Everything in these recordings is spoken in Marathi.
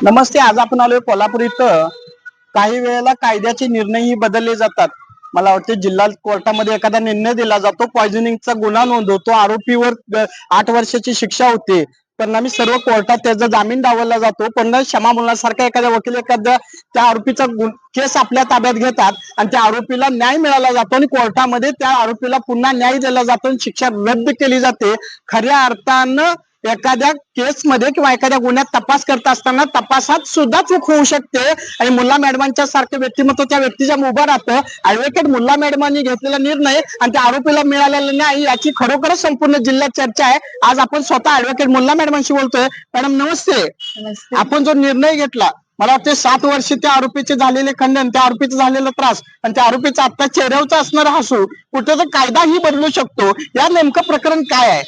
नमस्ते. आज आपण आलोय कोल्हापूर इथं. काही वेळेला कायद्याचे निर्णयही बदलले जातात. मला वाटते जिल्हा कोर्टामध्ये एखादा निर्णय दिला जातो, पॉइझनिंगचा गुन्हा नोंदवतो, आरोपीवर 8 वर्षाची शिक्षा होते. परिणामी सर्व कोर्टात त्याचा जामीन डावलला जातो. पण क्षमा मुलासारखा एखादा वकील एखाद्या त्या आरोपीचा केस आपल्या ताब्यात घेतात आणि त्या आरोपीला न्याय मिळाला जातो आणि कोर्टामध्ये त्या आरोपीला पुन्हा न्याय दिला जातो आणि शिक्षा रद्द केली जाते. खऱ्या अर्थानं एखाद्या केसमध्ये किंवा एखाद्या गुन्ह्यात तपास करत असताना तपासात सुद्धा चूक होऊ शकते आणि मुल्ला मॅडमांच्या सारखे व्यक्तिमत्व त्या व्यक्तीच्या उभं राहतं. ऍडव्होकेट मुल्ला मॅडमांनी घेतलेला निर्णय आणि त्या आरोपीला मिळालेला न्याय याची खरोखरच संपूर्ण जिल्ह्यात चर्चा आहे. आज आपण स्वतः ऍडव्होकेट मुल्ला मॅडमांशी बोलतोय. मॅडम नमस्ते. आपण जो निर्णय घेतला, मला वाटते 7 वर्ष त्या आरोपीचे झालेले खंडन, त्या आरोपीचा झालेला त्रास आणि त्या आरोपीचा आता चेहऱ्यावरचा असणारा हसू, कुठं तर कायदाही बदलू शकतो. या नेमकं प्रकरण काय आहे?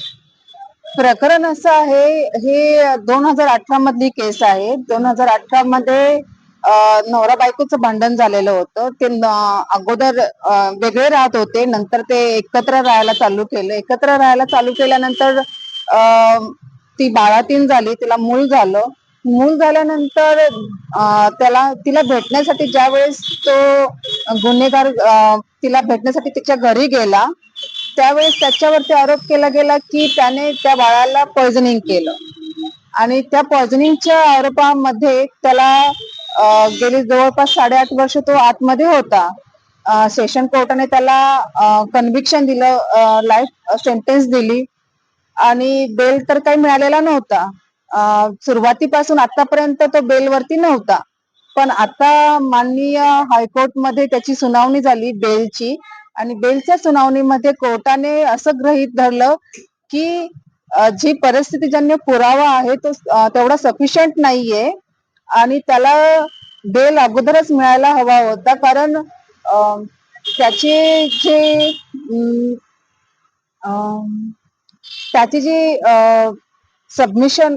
प्रकरण असं आहे, हे 2018 मधली केस आहे. 2018 मध्ये नवरा बायकोचं भांडण झालेलं होतं. ते अगोदर वेगळे राहत होते, नंतर ते एकत्र राहायला चालू केलं. एकत्र राहायला चालू केल्यानंतर ती बाळातीन झाली, तिला मूल झालं. मूल झाल्यानंतर तिला भेटण्यासाठी ज्यावेळेस तो गुन्हेगार तिला भेटण्यासाठी तिच्या घरी गेला, त्यावेळेस त्याच्यावरती आरोप केला गेला की त्याने त्या बाळाला पॉइझनिंग केलं आणि त्या पॉइझनिंगच्या आरोपामध्ये त्याला गेली जवळपास 8.5 वर्ष तो आतमध्ये होता. सेशन कोर्टाने त्याला कन्व्हिक्शन दिलं, लाईफ सेंटेन्स दिली आणि बेल तर काही मिळालेला नव्हता. सुरुवातीपासून आतापर्यंत तो बेलवरती नव्हता. पण आता माननीय हायकोर्टमध्ये त्याची सुनावणी झाली बेलची आणि बेलच्या सुनावणीमध्ये कोर्टाने असं गृहीत धरलं की जी परिस्थितीजन्य पुरावा आहे तो तेवढा सफिशियंट नाहीये आणि त्याला बेल अगोदरच मिळायला हवा होता. कारण त्याची जी त्याची जी सबमिशन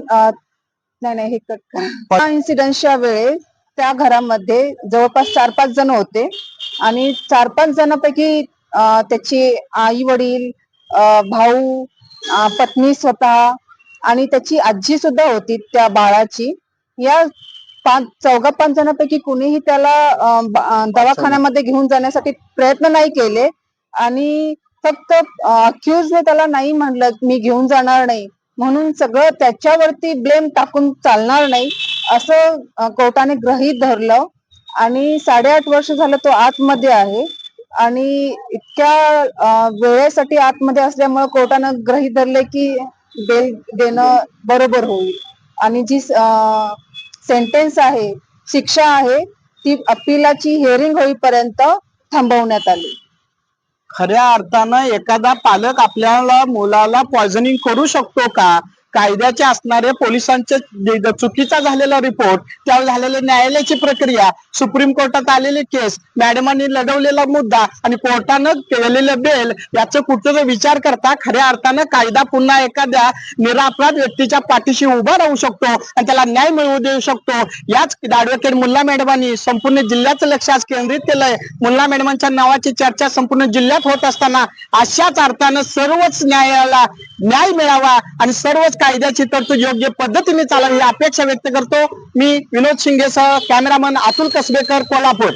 नाही हे कट इन्सिडेंटच्या वेळेस त्या घरामध्ये जवळपास 4-5 जण होते आणि 4-5 जणांपैकी त्याची आई वडील, भाऊ, पत्नी स्वतः आणि त्याची आजी सुद्धा होती त्या बाळाची. या 4-5 जणांपैकी कुणीही त्याला दवाखान्यामध्ये घेऊन जाण्यासाठी प्रयत्न नाही केले आणि फक्त अक्युजने त्याला नाही म्हणलं मी घेऊन जाणार नाही, म्हणून सगळं त्याच्यावरती ब्लेम टाकून चालणार नाही असं कोर्टाने गृहीत धरलं आणि 8.5 वर्ष झालं तो आतमध्ये आहे आणि इतक्या वेळेसाठी आतमध्ये असल्यामुळे कोर्टानं गृहीत धरले की बेल देणं बरोबर होईल आणि जी सेंटेन्स आहे, शिक्षा आहे, ती अपिलाची हिअरिंग होईपर्यंत थांबवण्यात आली. खऱ्या अर्थानं एखादा पालक आपल्याला मुलाला पॉइझनिंग करू शकतो का? कायद्याचे असणारे पोलिसांचे चुकीचा झालेला रिपोर्ट, त्यावर झालेल्या न्यायालयाची प्रक्रिया, सुप्रीम कोर्टात आलेली केस, मॅडमांनी लढवलेला मुद्दा आणि कोर्टानं केलेलं बेल याचं कुठं विचार करता खऱ्या अर्थानं कायदा पुन्हा एखाद्या निरपराध व्यक्तीच्या पाठीशी उभा राहू शकतो आणि त्याला न्याय मिळवू देऊ शकतो. याच ऍडव्होकेट मुल्ला मॅडमांनी संपूर्ण जिल्ह्याचं लक्ष आज केंद्रित केलंय. मुल्ला मॅडमांच्या नावाची चर्चा संपूर्ण जिल्ह्यात होत असताना अशाच अर्थानं सर्वच न्यायाला न्याय मिळावा आणि सर्वच कायद्याची तरतूद योग्य पद्धतीने चालावी ही अपेक्षा व्यक्त करतो. मी विनोद शिंगेसह कॅमेरामन अतुल कसबेकर, कोल्हापूर.